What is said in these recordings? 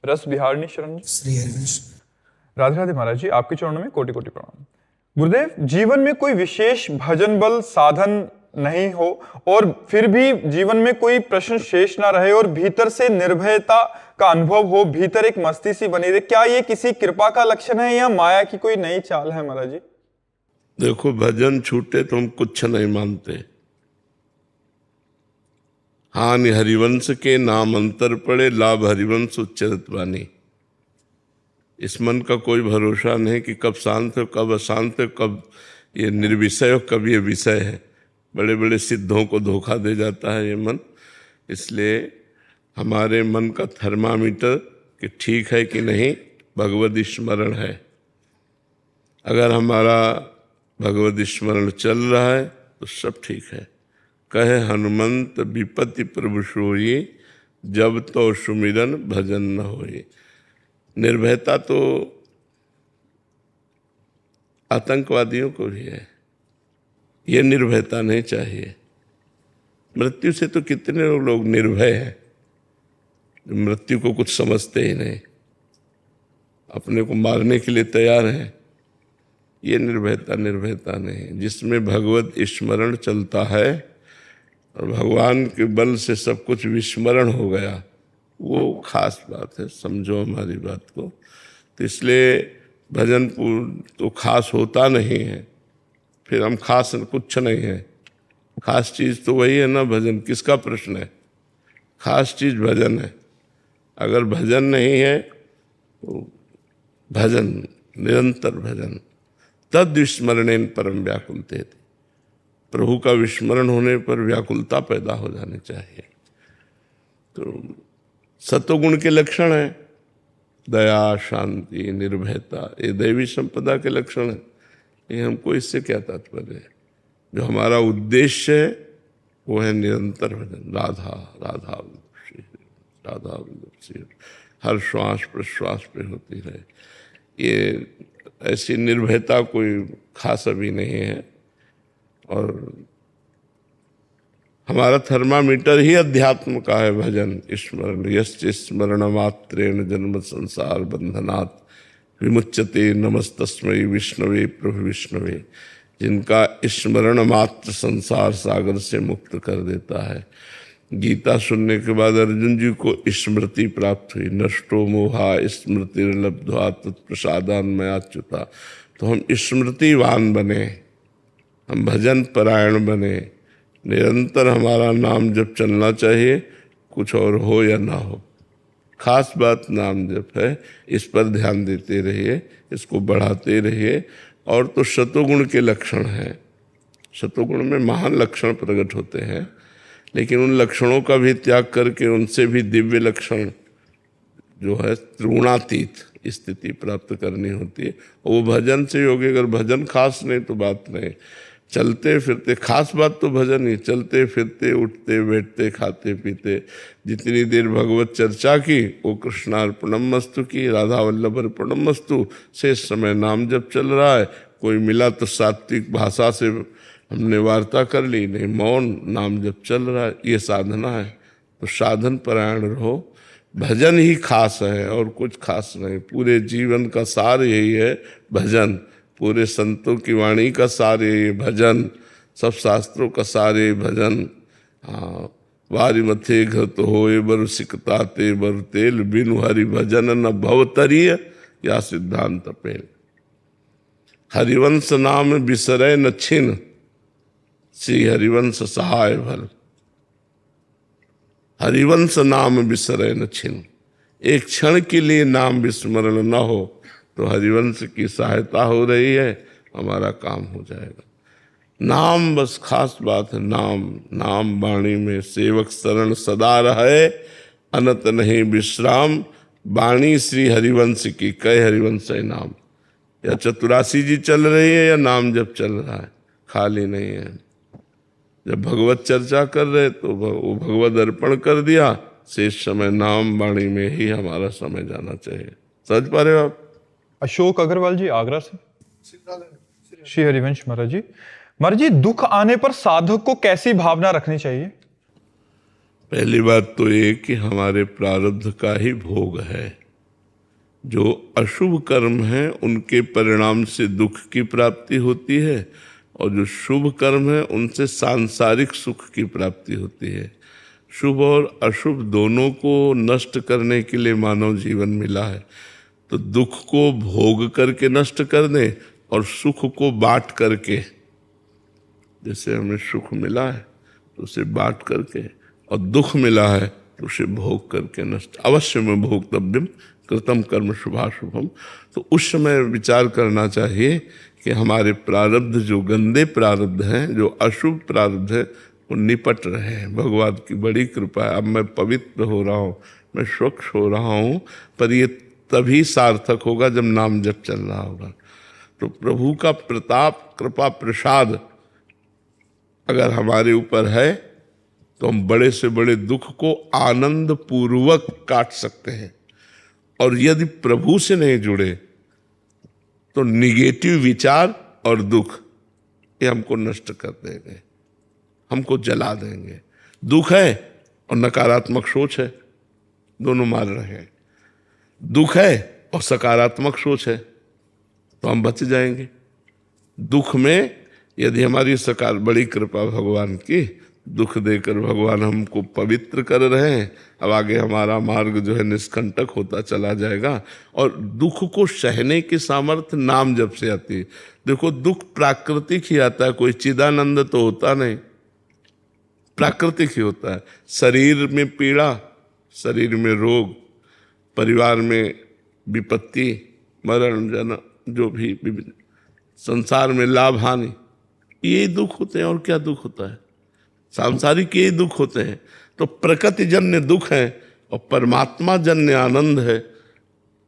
रस बिहारणी शरण जी। श्री हरिवंश। राधे राधे महाराज जी, आपके चरणों में कोटि कोटि प्रणाम। गुरुदेव, जीवन में कोई विशेष भजन बल साधन नहीं हो और फिर भी जीवन में कोई प्रश्न शेष ना रहे और भीतर से निर्भयता का अनुभव हो, भीतर एक मस्ती सी बनी रहे, क्या ये किसी कृपा का लक्षण है या माया की कोई नई चाल है महाराज जी? देखो, भजन छूटे तो हम कुछ नहीं मानते। हानि हरिवंश के नाम अंतर पड़े, लाभ हरिवंश उच्चरित वाणी। इस मन का कोई भरोसा नहीं कि कब शांत हो, कब अशांत हो, कब ये निर्विषय हो, कब ये विषय है। बड़े बड़े सिद्धों को धोखा दे जाता है ये मन। इसलिए हमारे मन का थर्मामीटर कि ठीक है कि नहीं, भगवद स्मरण है। अगर हमारा भगवद स्मरण चल रहा है तो सब ठीक है। कहे हनुमंत विपत्ति प्रभु सोई, जब तो सुमिरन भजन न होई। निर्भयता तो आतंकवादियों को भी है, ये निर्भयता नहीं चाहिए। मृत्यु से तो कितने लोग निर्भय हैं, जो मृत्यु को कुछ समझते ही नहीं, अपने को मारने के लिए तैयार हैं। ये निर्भयता नहीं। जिसमें भगवत स्मरण चलता है और भगवान के बल से सब कुछ विस्मरण हो गया, वो खास बात है। समझो हमारी बात को। तो इसलिए भजन तो खास होता नहीं है, फिर हम खास कुछ नहीं है। खास चीज तो वही है ना, भजन। किसका प्रश्न है? खास चीज भजन है। अगर भजन नहीं है तो भजन, निरंतर भजन, तद विस्मरणेन परम व्याकुलते थे। प्रभु का विस्मरण होने पर व्याकुलता पैदा हो जानी चाहिए। तो सत्वगुण के लक्षण है दया, शांति, निर्भयता, ये दैवी संपदा के लक्षण है। ये हमको इससे क्या तात्पर्य है? जो हमारा उद्देश्य है वो है निरंतर भजन। राधा राधा राधा हर श्वास प्रश्वास पे होती रहे। ये ऐसी निर्भयता कोई खास अभी नहीं है। और हमारा थर्मामीटर ही अध्यात्म का है भजन स्मरण। यश्च स्मरण मात्रेण जन्म संसार बंधनात् विमुच्यते, नमस्तस्मै विष्णवे प्रभु विष्णवे। जिनका स्मरण मात्र संसार सागर से मुक्त कर देता है। गीता सुनने के बाद अर्जुन जी को स्मृति प्राप्त हुई। नष्टो मोहा स्मृति लब्ध्वा तत्प्रसादान मयाच्युता। तो हम स्मृतिवान बने, हम भजन परायण बने। निरंतर हमारा नाम जप चलना चाहिए, कुछ और हो या ना हो। खास बात नाम जप है, इस पर ध्यान देते रहिए, इसको बढ़ाते रहिए। और तो शतोगुण के लक्षण हैं। शतोगुण में महान लक्षण प्रकट होते हैं, लेकिन उन लक्षणों का भी त्याग करके उनसे भी दिव्य लक्षण जो है त्रिगुणातीत स्थिति प्राप्त करनी होती है। वो भजन से होगी। अगर भजन खास नहीं तो बात नहीं। चलते फिरते, खास बात तो भजन ही। चलते फिरते, उठते बैठते, खाते पीते, जितनी देर भगवत चर्चा की वो कृष्णार्पणमस्तु की, राधा वल्लभ अर्पणमस्तु। शेष समय नाम जप चल रहा है। कोई मिला तो सात्विक भाषा से हमने वार्ता कर ली, नहीं मौन नाम जप चल रहा है। ये साधना है। तो साधन परायण रहो। भजन ही खास है और कुछ खास नहीं। पूरे जीवन का सार यही है भजन। पूरे संतों की वाणी का सार यही है भजन। सब शास्त्रों का सार यही भजन। हाँ, वारी मथे घृत होए बर सिकताते बर तेल, बिनु हरि भजन न भवतरिय, या सिद्धांत पेल। हरिवंश नाम बिसरै न छिन, श्री हरिवंश सहाय भल। हरिवंश नाम बिसरै न छिन। एक क्षण के लिए नाम विस्मरण न हो तो हरिवंश की सहायता हो रही है, हमारा काम हो जाएगा। नाम बस खास बात है। नाम नाम वाणी में सेवक शरण सदा रहे, अनत नहीं विश्राम। वाणी श्री हरिवंश की, कई हरिवंश है नाम। या चतुरासी जी चल रही है या नाम जब चल रहा है, खाली नहीं है। जब भगवत चर्चा कर रहे तो वो भगवत अर्पण कर दिया। शेष समय नाम वाणी में ही हमारा समय जाना चाहिए। समझ पा रहे हो आप? अशोक अग्रवाल जी आगरा से। श्री हरिवंश महाराज जी। महाराज जी, दुख आने पर साधक को कैसी भावना रखनी चाहिए? पहली बात तो ये कि हमारे प्रारब्ध का ही भोग है। जो अशुभ कर्म है उनके परिणाम से दुख की प्राप्ति होती है, और जो शुभ कर्म है उनसे सांसारिक सुख की प्राप्ति होती है। शुभ और अशुभ दोनों को नष्ट करने के लिए मानव जीवन मिला है। तो दुख को भोग करके नष्ट कर दें और सुख को बांट करके, जैसे हमें सुख मिला है तो उसे बांट करके, और दुख मिला है तो उसे भोग करके नष्ट। अवश्य में भोक्तव्यम कृतम कर्म शुभाशुभम। तो उस समय विचार करना चाहिए कि हमारे प्रारब्ध जो गंदे प्रारब्ध हैं, जो अशुभ प्रारब्ध है, वो निपट रहे हैं। भगवान की बड़ी कृपा है, अब मैं पवित्र हो रहा हूँ, मैं स्वच्छ हो रहा हूँ, पर ये तभी सार्थक होगा जब नाम जप चल रहा होगा। तो प्रभु का प्रताप, कृपा, प्रसाद अगर हमारे ऊपर है तो हम बड़े से बड़े दुख को आनंद पूर्वक काट सकते हैं। और यदि प्रभु से नहीं जुड़े तो निगेटिव विचार और दुख ये हमको नष्ट कर देंगे, हमको जला देंगे। दुख है और नकारात्मक सोच है, दोनों मार रहे हैं। दुख है और सकारात्मक सोच है तो हम बच जाएंगे। दुख में यदि हमारी सकार बड़ी कृपा भगवान की, दुख देकर भगवान हमको पवित्र कर रहे हैं। अब आगे हमारा मार्ग जो है निष्कंटक होता चला जाएगा। और दुख को सहने की सामर्थ्य नाम जप से आती है। देखो, दुख प्राकृतिक ही आता है, कोई चिदानंद तो होता नहीं, प्राकृतिक ही होता है। शरीर में पीड़ा, शरीर में रोग, परिवार में विपत्ति, मरण, जन्म, जो भी संसार में लाभ हानि, ये दुख होते हैं। और क्या दुख होता है? सांसारिक ये दुख होते हैं। तो प्रकृति जन्य दुख है और परमात्मा जन्य आनंद है,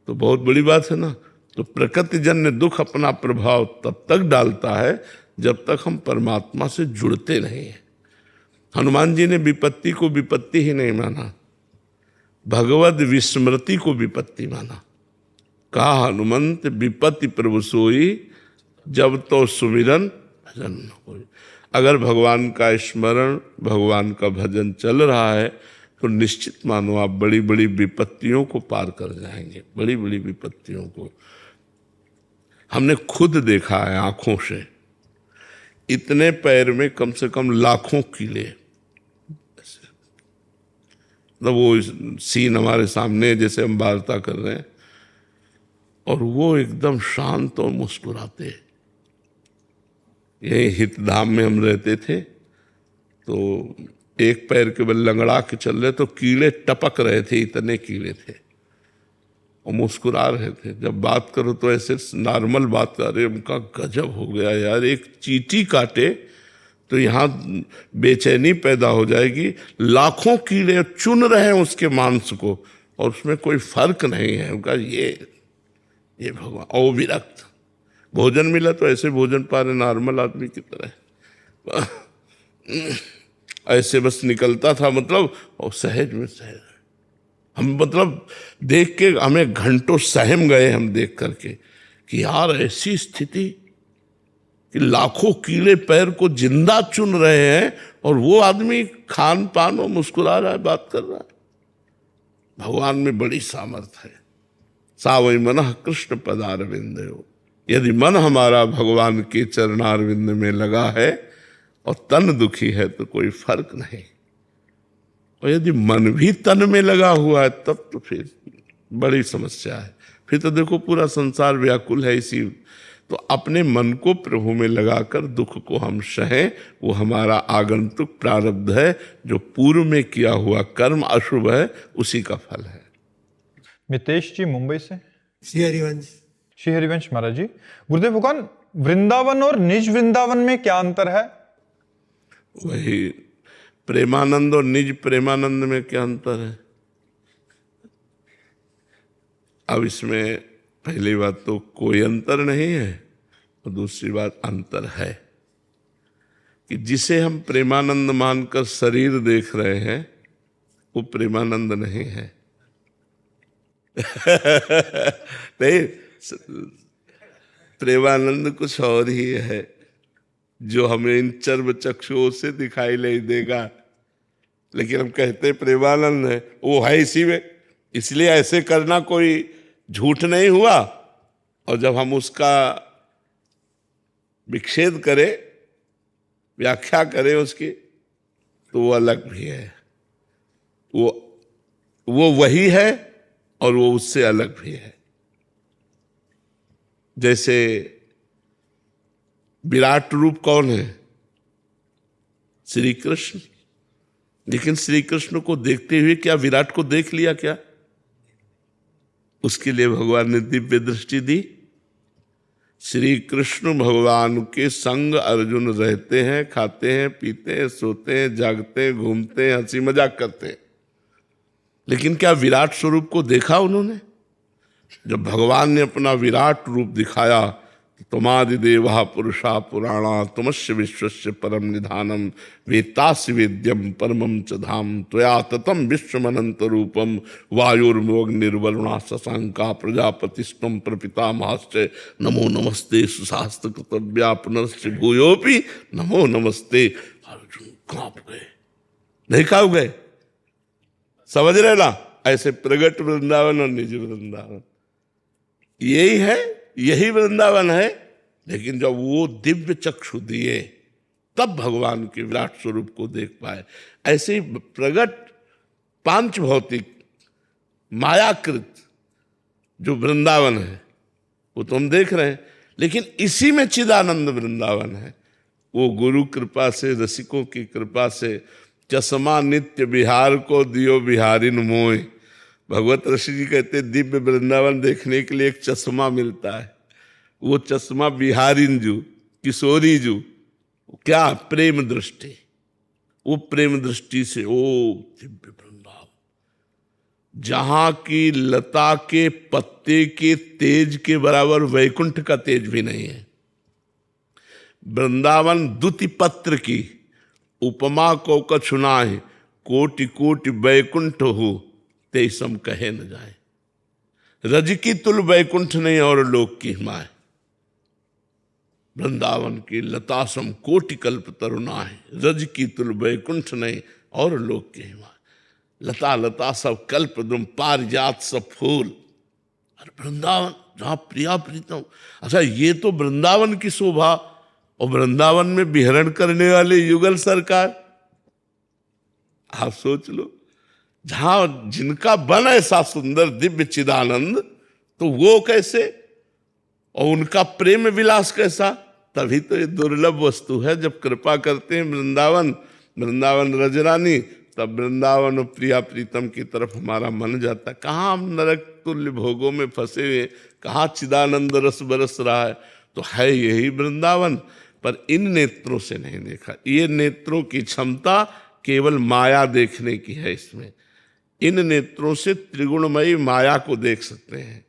तो बहुत बड़ी बात है ना। तो प्रकृति जन्य दुख अपना प्रभाव तब तक डालता है जब तक हम परमात्मा से जुड़ते नहीं हैं। हनुमान जी ने विपत्ति को विपत्ति ही नहीं माना, भगवद विस्मृति को विपत्ति माना। कहा हनुमंत विपत्ति प्रभु सोई, जब तो सुमिरन भजन न होई। अगर भगवान का स्मरण, भगवान का भजन चल रहा है तो निश्चित मानो आप बड़ी बड़ी विपत्तियों को पार कर जाएंगे, बड़ी बड़ी विपत्तियों को। हमने खुद देखा है आंखों से, इतने पैर में कम से कम लाखों कीड़े। मतलब वो सीन हमारे सामने जैसे हम वार्ता कर रहे हैं और वो एकदम शांत और मुस्कुराते। यही हितधाम में हम रहते थे तो एक पैर के बल लंगड़ा के चल रहे तो कीड़े टपक रहे थे, इतने कीड़े थे, और मुस्कुरा रहे थे। जब बात करो तो ऐसे नॉर्मल बात कर रहे, उनका गजब हो गया यार। एक चींटी काटे तो यहाँ बेचैनी पैदा हो जाएगी, लाखों कीड़े चुन रहे हैं उसके मांस को और उसमें कोई फर्क नहीं है। उनका ये भगवान। और विरक्त भोजन मिला तो ऐसे भोजन पा रहे नॉर्मल आदमी की तरह, ऐसे बस निकलता था, मतलब और सहज में सहज। हम मतलब देख के हमें घंटों सहम गए हम देख करके कि यार ऐसी स्थिति कि लाखों कीड़े पैर को जिंदा चुन रहे हैं और वो आदमी खान पान और मुस्कुरा रहा है, बात कर रहा है। भगवान में बड़ी सामर्थ्य है। सावई मन कृष्ण पदारविंद हो। यदि मन हमारा भगवान के चरणारविंद में लगा है और तन दुखी है तो कोई फर्क नहीं। और यदि मन भी तन में लगा हुआ है तब तो फिर बड़ी समस्या है। फिर तो देखो पूरा संसार व्याकुल है इसी। तो अपने मन को प्रभु में लगाकर दुख को हम सहें, वो हमारा आगंतुक प्रारब्ध है। जो पूर्व में किया हुआ कर्म अशुभ है उसी का फल है। मितेश जी मुंबई से। श्री हरिवंश। श्री हरिवंश महाराज जी, गुरुदेव भगवान, वृंदावन और निज वृंदावन में क्या अंतर है? वही प्रेमानंद और निज प्रेमानंद में क्या अंतर है? अब इसमें पहली बात तो कोई अंतर नहीं है और दूसरी बात अंतर है कि जिसे हम प्रेमानंद मानकर शरीर देख रहे हैं वो प्रेमानंद नहीं है। नहीं, प्रेमानंद कुछ और ही है जो हमें इन चर्म चक्षुओं से दिखाई नहीं देगा, लेकिन हम कहते प्रेमानंद है, वो है इसी में। इसलिए ऐसे करना कोई झूठ नहीं हुआ, और जब हम उसका विच्छेद करें, व्याख्या करें उसकी, तो वो अलग भी है। वो वही है और वो उससे अलग भी है। जैसे विराट रूप कौन है? श्री कृष्ण। लेकिन श्री कृष्ण को देखते हुए क्या विराट को देख लिया क्या? उसके लिए भगवान ने दिव्य दृष्टि दी। श्री कृष्ण भगवान के संग अर्जुन रहते हैं, खाते हैं, पीते हैं, सोते हैं, जागते हैं, घूमते हैं, हंसी मजाक करते हैं। लेकिन क्या विराट स्वरूप को देखा उन्होंने? जब भगवान ने अपना विराट रूप दिखाया, तुमादि देवा पुरुषा पुराणा तुमस्य विश्वस्य परम निधानम वेत्तासि वेद्यम परमम च धाम त्वया ततम विश्वमनंत रूपम वायुर्मोग्निर्वरुणा शशांका प्रजापतिस्त्वं प्रपितामहश्च नमो नमस्ते सुशास्त्र कृतव्या पुनश्च भूयोपि नमो नमस्ते। अर्जुन कांप गए। नहीं कांप गए? समझ रहे ना? ऐसे प्रगट वृंदावन और निज वृंदावन यही है, यही वृंदावन है। लेकिन जब वो दिव्य चक्षु दिए तब भगवान के विराट स्वरूप को देख पाए। ऐसे ही प्रगट पांच भौतिक मायाकृत जो वृंदावन है वो तो हम देख रहे हैं, लेकिन इसी में चिदानंद वृंदावन है। वो गुरु कृपा से, रसिकों की कृपा से, चश्मा नित्य बिहार को दियो बिहारिन मोय। भगवत ऋषि जी कहते दिव्य वृंदावन देखने के लिए एक चश्मा मिलता है। वो चश्मा बिहारिन जू, किशोरी जू, क्या प्रेम दृष्टि। वो प्रेम दृष्टि से ओ दिव्य वृंदावन, जहां की लता के पत्ते के तेज के बराबर वैकुंठ का तेज भी नहीं है। वृंदावन दुति पत्र की उपमा को कछुनाहि, कोटि कोटि वैकुंठ हो तेसम कहे न जाए। रज की तुल वैकुंठ नहीं और लोक की हिमाय। वृंदावन की लता सम कोटि कल्प तरुणा है, रज की तुल वैकुंठ नहीं और लोक की हिमाय। लता लता सब कल्प दुम पारिजात सब फूल, और वृंदावन जहां प्रिया प्रीतम। अच्छा, ये तो वृंदावन की शोभा, और वृंदावन में विहरण करने वाले युगल सरकार। आप सोच लो, जहां जिनका बन ऐसा सुंदर दिव्य चिदानंद, तो वो कैसे, और उनका प्रेम विलास कैसा। तभी तो ये दुर्लभ वस्तु है। जब कृपा करते हैं वृंदावन, वृंदावन रजरानी, तब वृंदावन और प्रिया प्रीतम की तरफ हमारा मन जाता है। कहाँ हम नरक तुल्य भोगों में फंसे हुए, कहाँ चिदानंद रस बरस रहा है। तो है यही वृंदावन, पर इन नेत्रों से नहीं देखा। ये नेत्रों की क्षमता केवल माया देखने की है। इसमें इन नेत्रों से त्रिगुणमयी माया को देख सकते हैं।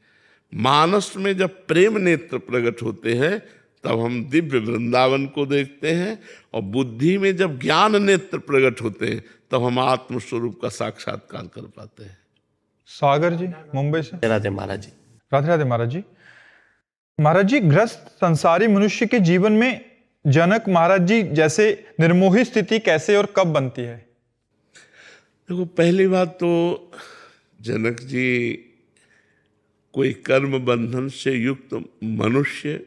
मानस में जब प्रेम नेत्र प्रकट होते हैं तब हम दिव्य वृंदावन को देखते हैं, और बुद्धि में जब ज्ञान नेत्र प्रकट होते हैं तब हम आत्मस्वरूप का साक्षात्कार कर पाते हैं। सागर जी मुंबई से। राधे महाराज जी। राधे राधे महाराज जी। महाराज जी, ग्रस्त संसारी मनुष्य के जीवन में जनक महाराज जी जैसे निर्मोही स्थिति कैसे और कब बनती है? देखो, पहली बात तो जनक जी कोई कर्म बंधन से युक्त मनुष्य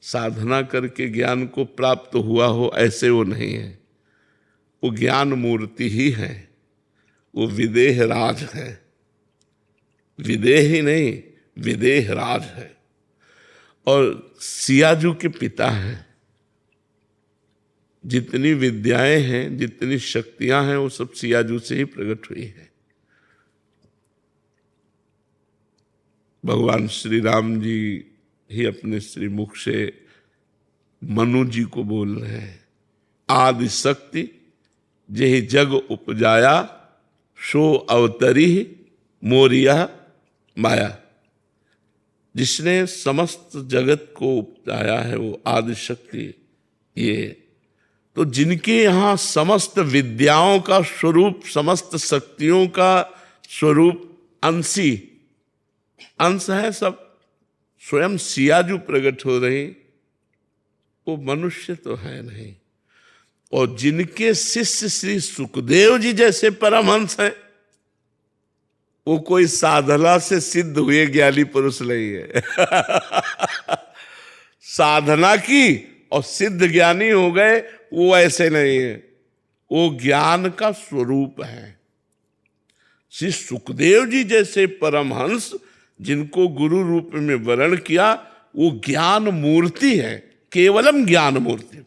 साधना करके ज्ञान को प्राप्त हुआ हो, ऐसे वो नहीं है। वो ज्ञान मूर्ति ही है। वो विदेह राज है। विदेह ही नहीं, विदेह राज है। और सियाजू के पिता हैं। जितनी विद्याएं हैं, जितनी शक्तियां हैं, वो सब सियाजू से ही प्रकट हुई है। भगवान श्री राम जी ही अपने श्री मुख से मनु जी को बोल रहे हैं, आदि शक्ति जेहि जग उपजाया, सो अवतरी मोरिया माया। जिसने समस्त जगत को उपजाया है वो आदि शक्ति। ये तो जिनके यहाँ समस्त विद्याओं का स्वरूप, समस्त शक्तियों का स्वरूप अंशी अंश है, सब स्वयं सियाजू प्रकट हो रही, वो मनुष्य तो है नहीं। और जिनके शिष्य श्री सुखदेव जी जैसे परमहंस हैं, वो कोई साधना से सिद्ध हुए ज्ञानी पुरुष नहीं है। साधना की और सिद्ध ज्ञानी हो गए, वो ऐसे नहीं है, वो ज्ञान का स्वरूप है। श्री सुखदेव जी जैसे परमहंस जिनको गुरु रूप में वर्ण किया, वो ज्ञान मूर्ति है, केवलम ज्ञान मूर्ति।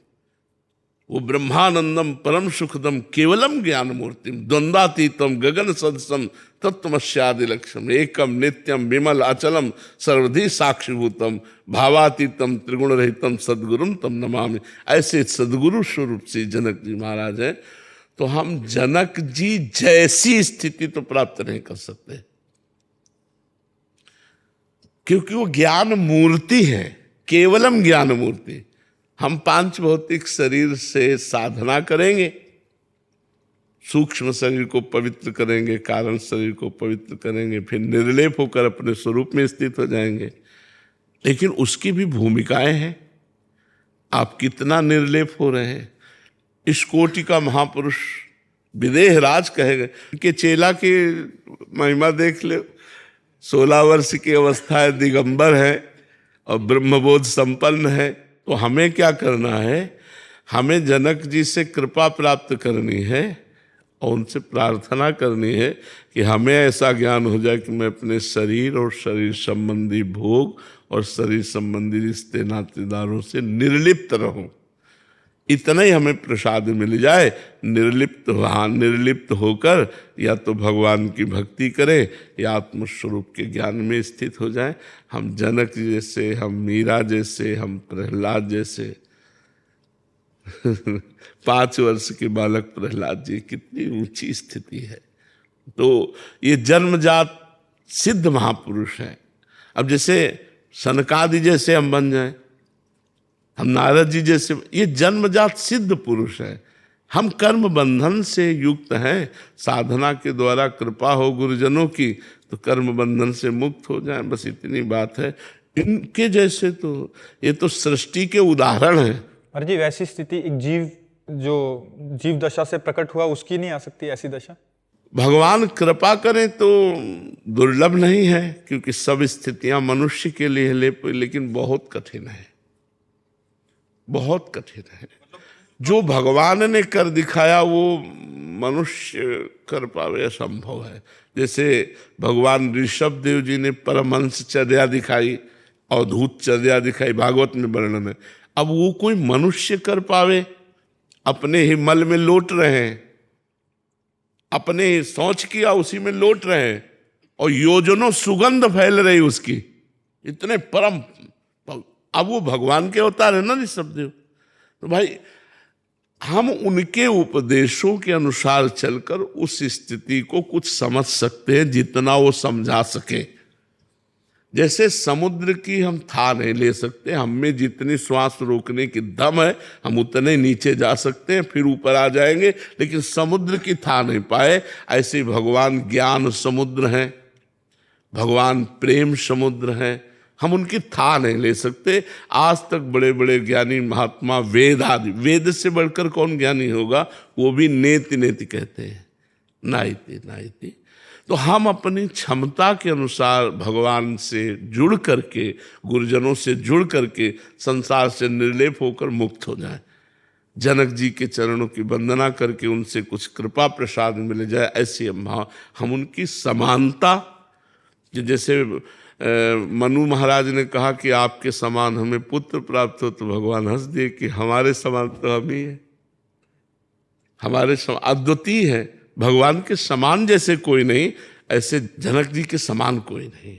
वो ब्रह्मानंदम परम सुखदम केवलम ज्ञान मूर्ति, द्वंद्वातीतम गगन सदसम तत्वमस्यादि लक्ष्यम एकम नित्यम विमल अचलम सर्वधि साक्षिभूतम भावातीतम त्रिगुण रहितम सदगुरुम तम नमामि। ऐसे सदगुरु स्वरूप से जनक जी महाराज हैं। तो हम जनक जी जैसी स्थिति तो प्राप्त नहीं कर सकते, क्योंकि वो ज्ञान मूर्ति है, केवलम ज्ञान मूर्ति। हम पांच भौतिक शरीर से साधना करेंगे, सूक्ष्म शरीर को पवित्र करेंगे, कारण शरीर को पवित्र करेंगे, फिर निर्लेप होकर अपने स्वरूप में स्थित हो जाएंगे। लेकिन उसकी भी भूमिकाएं हैं। आप कितना निर्लेप हो रहे हैं। इस कोटि का महापुरुष विदेह राज कहेगा कि चेला की महिमा देख ले, 16 वर्ष की अवस्था है, दिगंबर है और ब्रह्मबोध संपन्न है। तो हमें क्या करना है? हमें जनक जी से कृपा प्राप्त करनी है और उनसे प्रार्थना करनी है कि हमें ऐसा ज्ञान हो जाए कि मैं अपने शरीर और शरीर संबंधी भोग और शरीर संबंधी रिश्ते नातेदारों से निर्लिप्त रहूं। इतना ही हमें प्रसाद मिल जाए। निर्लिप्त होकर या तो भगवान की भक्ति करें या आत्मस्वरूप के ज्ञान में स्थित हो जाए। हम जनक जैसे, हम मीरा जैसे, हम प्रहलाद जैसे 5 वर्ष के बालक प्रहलाद जी, कितनी ऊंची स्थिति है। तो ये जन्मजात सिद्ध महापुरुष हैं। अब जैसे सनकादि जैसे हम बन जाएं, हम नारद जी जैसे, ये जन्मजात सिद्ध पुरुष हैं। हम कर्म बंधन से युक्त हैं। साधना के द्वारा कृपा हो गुरुजनों की तो कर्म बंधन से मुक्त हो जाएं, बस इतनी बात है। इनके जैसे तो ये तो सृष्टि के उदाहरण हैं। पर जी वैसी स्थिति एक जीव दशा से प्रकट हुआ उसकी नहीं आ सकती ऐसी दशा? भगवान कृपा करें तो दुर्लभ नहीं है, क्योंकि सब स्थितियां मनुष्य के लिए लेकिन बहुत कठिन है, बहुत कठिन है। जो भगवान ने कर दिखाया वो मनुष्य कर पावे असंभव है। जैसे भगवान ऋषभ देव जी ने परमहंस चर्या दिखाई, अवधूत चर्या दिखाई, भागवत में वर्णन है। अब वो कोई मनुष्य कर पावे? अपने ही मल में लौट रहे हैं, अपने ही सोच किया उसी में लौट रहे हैं और योजनों सुगंध फैल रही उसकी, इतने परम। अब वो भगवान के अवतार है ना ऋषभ देव। तो भाई हम उनके उपदेशों के अनुसार चलकर उस स्थिति को कुछ समझ सकते हैं जितना वो समझा सके। जैसे समुद्र की हम था नहीं ले सकते, हम में जितनी श्वास रोकने की दम है हम उतने नीचे जा सकते हैं, फिर ऊपर आ जाएंगे, लेकिन समुद्र की था नहीं पाए। ऐसे भगवान ज्ञान समुद्र हैं, भगवान प्रेम समुद्र हैं, हम उनकी था नहीं ले सकते। आज तक बड़े बड़े ज्ञानी महात्मा वेद आदि, वेद से बढ़कर कौन ज्ञानी होगा, वो भी नेति नेति कहते हैं, नाइति नाइति। तो हम अपनी क्षमता के अनुसार भगवान से जुड़ करके, गुरुजनों से जुड़ करके संसार से निर्लेप होकर मुक्त हो जाएं। जनक जी के चरणों की वंदना करके उनसे कुछ कृपा प्रसाद मिल जाए, ऐसी हम उनकी समानता, जैसे मनु महाराज ने कहा कि आपके समान हमें पुत्र प्राप्त हो, तो भगवान हंस दिए कि हमारे समान तो हम ही है, हमारे समान अद्वितीय है, भगवान के समान जैसे कोई नहीं, ऐसे जनक जी के समान कोई नहीं।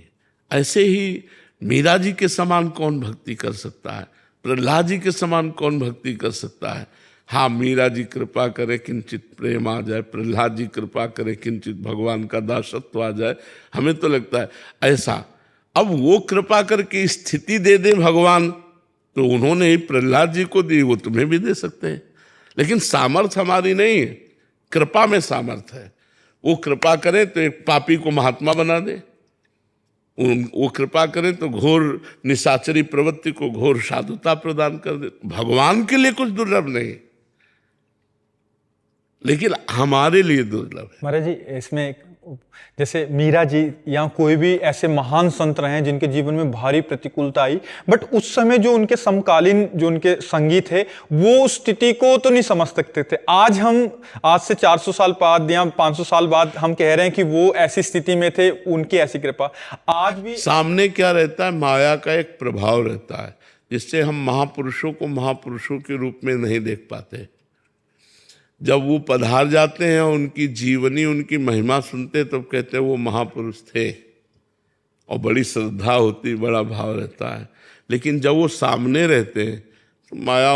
ऐसे ही मीरा जी के समान कौन भक्ति कर सकता है, प्रहलाद जी के समान कौन भक्ति कर सकता है। हाँ, मीरा जी कृपा करे किंचित प्रेम आ जाए, प्रहलाद जी कृपा करे किंचित भगवान का दासत्व आ जाए, हमें तो लगता है ऐसा। अब वो कृपा करके स्थिति दे दे भगवान, तो उन्होंने ही प्रहलाद जी को दी, वो तुम्हें भी दे सकते हैं। लेकिन सामर्थ्य हमारी नहीं है, कृपा में सामर्थ्य है। वो कृपा करें तो एक पापी को महात्मा बना दे, वो कृपा करें तो घोर निशाचरी प्रवृत्ति को घोर साधुता प्रदान कर दे। भगवान के लिए कुछ दुर्लभ नहीं, लेकिन हमारे लिए दुर्लभ है। महाराज जी इसमें एक जैसे मीरा जी या कोई भी ऐसे महान संत रहे हैं जिनके जीवन में भारी प्रतिकूलता आई, बट उस समय जो उनके समकालीन जो उनके संगी थे वो उस स्थिति को तो नहीं समझ सकते थे। आज से 400 साल बाद या 500 साल बाद हम कह रहे हैं कि वो ऐसी स्थिति में थे, उनकी ऐसी कृपा। आज भी सामने क्या रहता है, माया का एक प्रभाव रहता है जिससे हम महापुरुषों को महापुरुषों के रूप में नहीं देख पाते। जब वो पधार जाते हैं, उनकी जीवनी, उनकी महिमा सुनते तब कहते हैं वो महापुरुष थे, और बड़ी श्रद्धा होती, बड़ा भाव रहता है। लेकिन जब वो सामने रहते हैं तो माया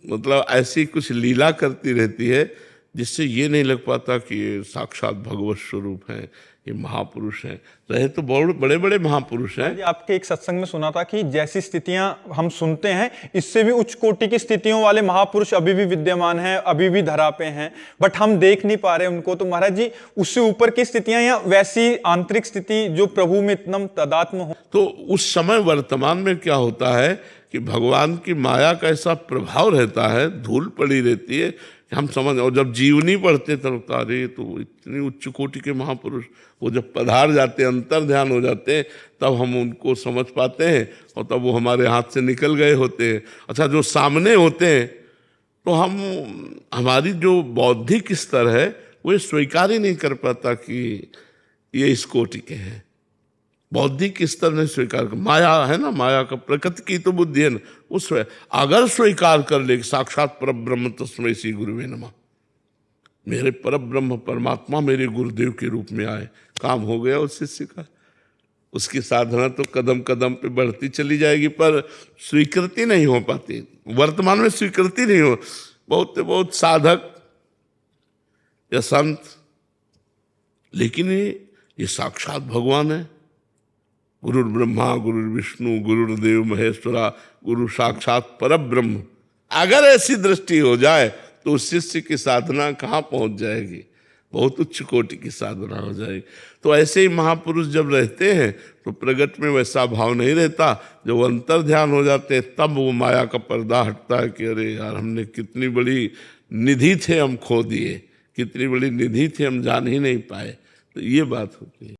मतलब ऐसी कुछ लीला करती रहती है जिससे ये नहीं लग पाता कि ये साक्षात भगवत स्वरूप हैं, ये महापुरुष हैं। रहे तो बहुत बड़े बड़े महापुरुष हैं। आपके एक सत्संग में सुना था कि जैसी स्थितियां हम सुनते हैं इससे भी उच्च कोटि की स्थितियों वाले महापुरुष अभी भी विद्यमान हैं, अभी भी धरा पे हैं, बट हम देख नहीं पा रहे उनको। तो महाराज जी, उससे ऊपर की स्थितियां या वैसी आंतरिक स्थिति जो प्रभु में इतना तदात्म हो, तो उस समय वर्तमान में क्या होता है कि भगवान की माया का ऐसा प्रभाव रहता है, धूल पड़ी रहती है, हम समझ। और जब जीवनी पढ़ते तब अरे तो इतनी उच्च कोटि के महापुरुष, वो जब पधार जाते हैं, अंतर ध्यान हो जाते हैं, तब हम उनको समझ पाते हैं और तब वो हमारे हाथ से निकल गए होते हैं। अच्छा, जो सामने होते हैं तो हमारी जो बौद्धिक स्तर है वो स्वीकार ही नहीं कर पाता कि ये इस कोटि के हैं। बौद्धिक स्तर ने स्वीकार कर, माया है ना, माया का प्रकृति की तो बुद्धि है ना, उस अगर स्वीकार कर ले साक्षात परब्रह्म तस्मै श्री गुरुवे नमः, मेरे परब्रह्म परमात्मा मेरे गुरुदेव के रूप में आए, काम हो गया उस शिष्य का। उसकी साधना तो कदम कदम पे बढ़ती चली जाएगी, पर स्वीकृति नहीं हो पाती। वर्तमान में स्वीकृति नहीं हो, बहुत साधक या संत, लेकिन ये साक्षात भगवान है। गुरु ब्रह्मा गुरु विष्णु गुरुदेव महेश्वरा, गुरु साक्षात परब्रह्म। अगर ऐसी दृष्टि हो जाए तो उस शिष्य की साधना कहाँ पहुंच जाएगी, बहुत उच्च कोटि की साधना हो जाएगी। तो ऐसे ही महापुरुष जब रहते हैं तो प्रगट में वैसा भाव नहीं रहता। जब अंतर ध्यान हो जाते हैं तब वो माया का पर्दा हटता है कि अरे यार, हमने कितनी बड़ी निधि थे हम खो दिए, कितनी बड़ी निधि थे हम जान ही नहीं पाए। तो ये बात होती है।